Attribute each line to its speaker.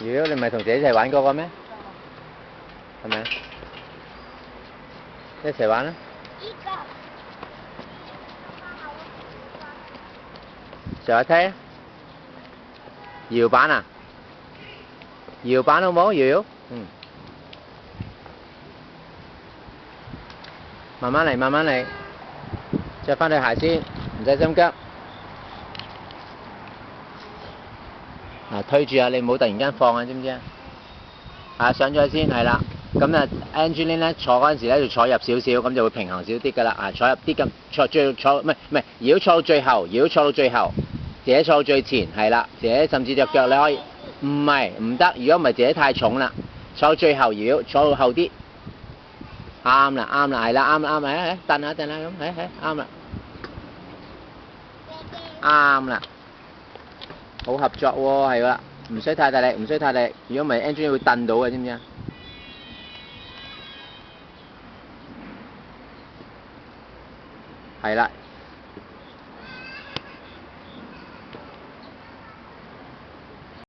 Speaker 1: 妖，你唔係同姐一齊玩嗰個咩？係咪啊？一齊玩啦！上下梯啊！搖板啊！搖板好冇？搖，嗯。慢慢嚟，慢慢嚟。着翻對鞋先，唔使心急。推住啊！你唔好突然間放啊，知唔知啊？上咗去先，係啦。咁啊 ，Angeline 咧坐嗰陣時咧就坐入少少，咁就會平衡少啲㗎啦。坐入啲咁，坐唔係，如果坐到最後，自己坐到最前，係啦，自己甚至隻腳你可以，唔係唔得，如果唔係自己太重啦，坐到最後，如果坐到後啲，啱啦，係啦，啱啦，蹬下咁，啱啦，啱啦，好合作喎，係啦，唔使太大力，如果唔係 Angeline 會蹬到嘅，知唔知啊？係啦。